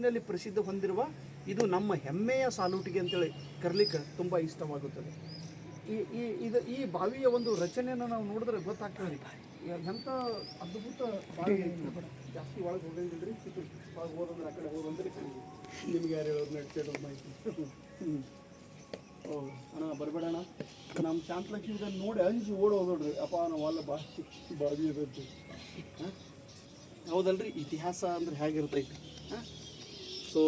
ಜಗತ್ತಿನಲ್ಲಿ ಪ್ರಸಿದ್ಧ ಹೊಂದಿರುವ ಇದು ನಮ್ಮ ಹೆಮ್ಮೆಯ ಸಾಲೂಟಿಗೆ ಅಂತೇಳಿ ಕರಲಿಕ್ಕೆ ತುಂಬ ಇಷ್ಟವಾಗುತ್ತದೆ. ಈ ಬಾವಿಯ ಒಂದು ರಚನೆಯನ್ನು ನಾವು ನೋಡಿದ್ರೆ ಗೊತ್ತಾಗ್ತದೆ ಎಂಥ ಅದ್ಭುತ ಬಾವಿ. ಜಾಸ್ತಿ ಒಳಗೆ ಹೋಗಂಗಿಲ್ರಿ, ಒಳಗೆ ಹೋದಂದ್ರೆ ಆ ಕಡೆ ಹೋದಂದ್ರೆ ನಿಮ್ಗೆ ಯಾರು ಹೇಳೋದು ನಡ್ಸೋದು ಮಾಹಿತಿ. ಓ ಅಣ್ಣ ಬರಬೇಡಣ್ಣ, ನಮ್ಮ ಶಾಂತಲಕ್ಷ್ಮಿ ಇದನ್ನು ನೋಡಿ ಅಂಜಿ ಓಡಿ ಹೋಗೋಡ್ರಿ, ಅಪ್ಪ ನಾವು ಅಲ್ಲ ಬಾವಿ ಇರುತ್ತೆ. ಹಾಂ ಹೌದಲ್ರಿ, ಇತಿಹಾಸ ಅಂದ್ರೆ ಹೇಗಿರ್ತೈತಿ. ಹಾಂ ಸೊ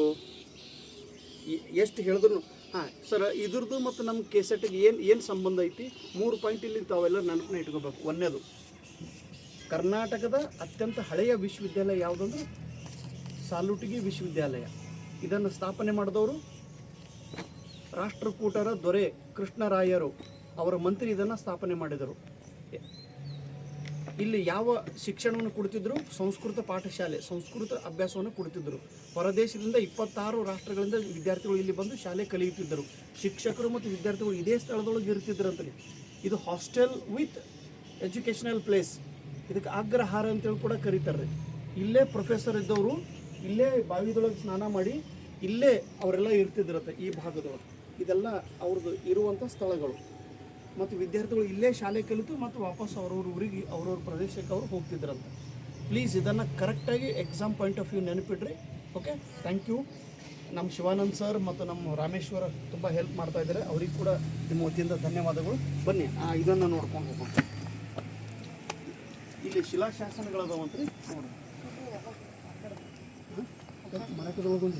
ಎಷ್ಟು ಹೇಳಿದ್ರು ಹಾಂ ಸರ್ ಇದ್ರದ್ದು ಮತ್ತು ನಮ್ಮ ಕೆಸೆಟ್ಗೆ ಏನು ಸಂಬಂಧ ಐತಿ? 3 ಪಾಯಿಂಟ್ ಇಲ್ಲಿ ತಾವೆಲ್ಲ ನೆನಪನ್ನ ಇಟ್ಕೋಬೇಕು. ಒಂದನೇದು, ಕರ್ನಾಟಕದ ಅತ್ಯಂತ ಹಳೆಯ ವಿಶ್ವವಿದ್ಯಾಲಯ ಯಾವುದಂದ್ರೆ ಸಾಲುಟಿಗಿ ವಿಶ್ವವಿದ್ಯಾಲಯ. ಇದನ್ನು ಸ್ಥಾಪನೆ ಮಾಡಿದವರು ರಾಷ್ಟ್ರಕೂಟರ ದೊರೆ ಕೃಷ್ಣರಾಯರು, ಅವರ ಮಂತ್ರಿ ಇದನ್ನು ಸ್ಥಾಪನೆ ಮಾಡಿದರು. ಇಲ್ಲಿ ಯಾವ ಶಿಕ್ಷಣವನ್ನು ಕೊಡ್ತಿದ್ರು? ಸಂಸ್ಕೃತ ಪಾಠಶಾಲೆ, ಸಂಸ್ಕೃತ ಅಭ್ಯಾಸವನ್ನು ಕೊಡ್ತಿದ್ದರು. ಹೊರದೇಶದಿಂದ 26 ರಾಷ್ಟ್ರಗಳಿಂದ ವಿದ್ಯಾರ್ಥಿಗಳು ಇಲ್ಲಿ ಬಂದು ಶಾಲೆ ಕಲಿಯುತ್ತಿದ್ದರು. ಶಿಕ್ಷಕರು ಮತ್ತು ವಿದ್ಯಾರ್ಥಿಗಳು ಇದೇ ಸ್ಥಳದೊಳಗೆ ಇರ್ತಿದ್ರು ಅಂತಲೇ. ಇದು ಹಾಸ್ಟೆಲ್ ವಿತ್ ಎಜುಕೇಷನಲ್ ಪ್ಲೇಸ್. ಇದಕ್ಕೆ ಅಗ್ರಹಾರ ಅಂತೇಳಿ ಕೂಡ ಕರೀತಾರೆ. ಇಲ್ಲೇ ಪ್ರೊಫೆಸರ್ ಇದ್ದವರು ಇಲ್ಲೇ ಬಾವಿದೊಳಗೆ ಸ್ನಾನ ಮಾಡಿ ಇಲ್ಲೇ ಅವರೆಲ್ಲ ಇರ್ತಿದ್ರಂತೆ ಈ ಭಾಗದೊಳಗೆ. ಇದೆಲ್ಲ ಅವ್ರದ್ದು ಇರುವಂಥ ಸ್ಥಳಗಳು. ಮತ್ತು ವಿದ್ಯಾರ್ಥಿಗಳು ಇಲ್ಲೇ ಶಾಲೆ ಕಲಿತು ಮತ್ತು ವಾಪಸ್ ಅವ್ರವ್ರ ಊರಿಗೆ ಅವ್ರವ್ರ ಪ್ರದೇಶಕ್ಕೆ ಅವರು ಹೋಗ್ತಿದ್ರಂತೆ. ಪ್ಲೀಸ್ ಇದನ್ನು ಕರೆಕ್ಟಾಗಿ ಎಕ್ಸಾಮ್ ಪಾಯಿಂಟ್ ಆಫ್ ವ್ಯೂ ನೆನಪಿಡ್ರಿ. Okay, thank you. ನಮ್ಮ ಶಿವಾನಂದ್ ಸರ್ ಮತ್ತು ನಮ್ಮ ರಾಮೇಶ್ವರ ತುಂಬ ಹೆಲ್ಪ್ ಮಾಡ್ತಾ ಇದ್ದಾರೆ. ಅವ್ರಿಗೆ ಕೂಡ ನಿಮ್ಮ ವತಿಯಿಂದ ಧನ್ಯವಾದಗಳು. ಬನ್ನಿ ಇದನ್ನು ನೋಡ್ಕೊಂಡು ಹೋಗೋಣ. ಇಲ್ಲಿ ಶಿಲಾಶಾಸನಗಳದಾವಂತ್ರಿ ನೋಡಿ. ಮರಾಠದೊಳಗೊಂದು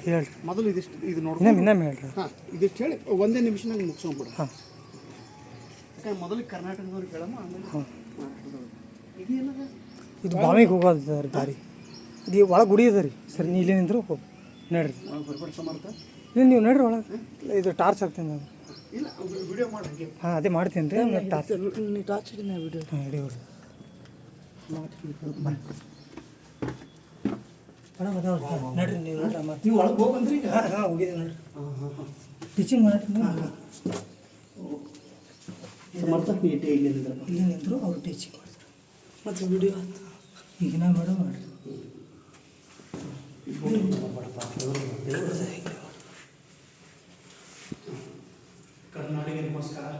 ಹೇಳಿ ಮೊದಲು ಇದಿಷ್ಟು ಇದು ನೋಡಿ. ಹಾಂ ಇದಿಷ್ಟು ಹೇಳಿ ಒಂದೇ ನಿಮಿಷನಾಗ ಮುಗಿಸ್ಕೊಂಡ್ಬಿಡು. ಹಾಂ ಯಾಕಂದ್ರೆ ಮೊದಲಿಗೆ ಕರ್ನಾಟಕದವ್ರಿಗೆ ಹೇಳಮ್ಮ, ಆಮೇಲೆ ಮರಾಠದವ್ರಿಗೆ. ಇದೇನದ? ಇದು ಬಾವಿಗೆ ಹೋಗೋದು ಸರ್ ದಾರಿ. ಇದು ಒಳಗೆ ಗುಡಿ ಅದ ರೀ ಸರ್. ನೀ ಇಲ್ಲೇ ನಿಂದ್ರು ಹೋಗಿ ನೋಡ್ರಿ. ಒಳಗೆ ಬರ್ಬೇಡ ಸಮರ್ಥ. ನೀವು ನೋಡ್ರಿ ಒಳಗೆ. ಇದು ಟಾರ್ಚ್ ಹಾಕ್ತೀನಿ ನಾನು. ಇಲ್ಲ ವಿಡಿಯೋ ಮಾಡಿ ಹಾಗೆ. ಹಾಂ ಅದೇ ಮಾಡ್ತೀನಿ ರೀ. Torch torch video. ಹಾಂ ವಿಡಿಯೋ ನೋಡ್ರಿ. ನೀವು ನೀವು ಒಳಗೆ ಹೋಗಿ ಬಂದ್ರಿ ಈಗ? ಹಾಂ ಹೋಗಿದ್ದೀವಿ ನೋಡ್ರಿ. ಹಾಂ ಹಾಂ ಹಾಂ ಟೀಚಿಂಗ್ ಮಾಡ್ತೀನಿ. ಸಮರ್ಥ ಪೇಟೆ ಇಲ್ಲಿ ನಿಂತರು ಅವ್ರು ಟೀಚಿಂಗ್ ಮಾಡ್ತಾರೆ. ಮತ್ತು ವಿಡಿಯೋ ಈಗಿನ ಮೇಡಮ್ ಮಾಡಿರಿ. ಕರ್ನಾಟಕ ನಮಸ್ಕಾರ.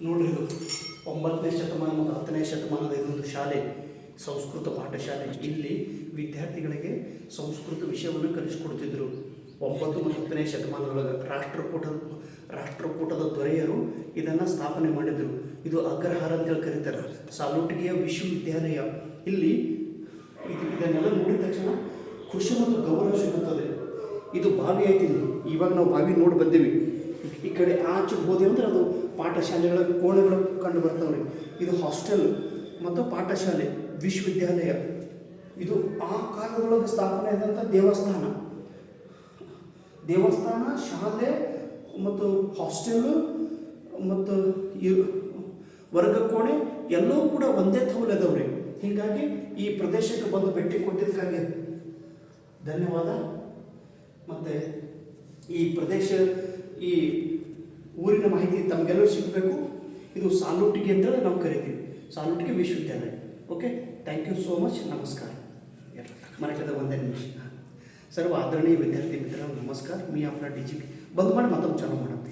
ನೋಡ್ರಿ, ಇದು 9ನೇ ಶತಮಾನ ಮತ್ತು 10ನೇ ಶತಮಾನದ ಇದೊಂದು ಶಾಲೆ, ಸಂಸ್ಕೃತ ಪಾಠಶಾಲೆ. ಇಲ್ಲಿ ವಿದ್ಯಾರ್ಥಿಗಳಿಗೆ ಸಂಸ್ಕೃತ ವಿಷಯವನ್ನು ಕಲಿಸಿಕೊಡ್ತಿದ್ರು. 9 ಮತ್ತು 10ನೇ ಶತಮಾನದೊಳಗೆ ರಾಷ್ಟ್ರಕೂಟದ ದೊರೆಯರು ಇದನ್ನು ಸ್ಥಾಪನೆ ಮಾಡಿದರು. ಇದು ಅಗ್ರಹಾರ ಅಂತೇಳಿ ಕರೀತಾರೆ. ಸಾಲುಟಿಗಿಯ ವಿಶ್ವವಿದ್ಯಾಲಯ. ಇಲ್ಲಿ ಇದನ್ನೆಲ್ಲ ನೋಡಿದ ತಕ್ಷಣ ಖುಷಿ ಮತ್ತು ಗೌರವ ಸಿಗುತ್ತದೆ. ಇದು ಬಾವಿ ಐತಿ. ಇವಾಗ ನಾವು ಬಾವಿ ನೋಡಿ ಬಂದೀವಿ. ಈ ಕಡೆ ಆಚೆ ಹೋದೆವು ಅಂದ್ರೆ ಅದು ಪಾಠಶಾಲೆಗಳ ಕೋಣೆಗಳು ಕಂಡು ಬರ್ತಾವ್ರಿ. ಇದು ಹಾಸ್ಟೆಲ್ ಮತ್ತು ಪಾಠಶಾಲೆ, ವಿಶ್ವವಿದ್ಯಾಲಯ. ಇದು ಆ ಕಾಲದೊಳಗೆ ಸ್ಥಾಪನೆ ಆದಂಥ ದೇವಸ್ಥಾನ, ಶಾಲೆ ಮತ್ತು ಹಾಸ್ಟೆಲ್ಲು ಮತ್ತು ವರ್ಗ ಕೋಣೆ ಎಲ್ಲವೂ ಕೂಡ ಒಂದೇ ಥೌಲ್ ಅದಾವ್ರಿ. ಹೀಗಾಗಿ ಈ ಪ್ರದೇಶಕ್ಕೆ ಬಂದು ಭೇಟಿ ಕೊಟ್ಟಿದ್ದಕ್ಕಾಗಿ ಧನ್ಯವಾದ. ಮತ್ತು ಈ ಪ್ರದೇಶ, ಈ ಊರಿನ ಮಾಹಿತಿ ತಮಗೆಲ್ಲರೂ ಸಿಗಬೇಕು. ಇದು ಸಾಲುಟಿಗಿ ಅಂತೇಳಿ ನಾವು ಕರಿತೀವಿ, ಸಾಲುಟಿಗಿ ವಿಶ್ವವಿದ್ಯಾಲಯ. Okay, thank you so much. ನಮस्कार. मराठीचा 1 निमिष. सर्व आदरणीय विद्यार्थी मित्रांनो नमस्कार. मी आपला DGP बंद ಮಾಡಿ ಮತ್ತೊಮ್ಮೆ ಚಾಲೂ ಮಾಡುತ್ತೆ.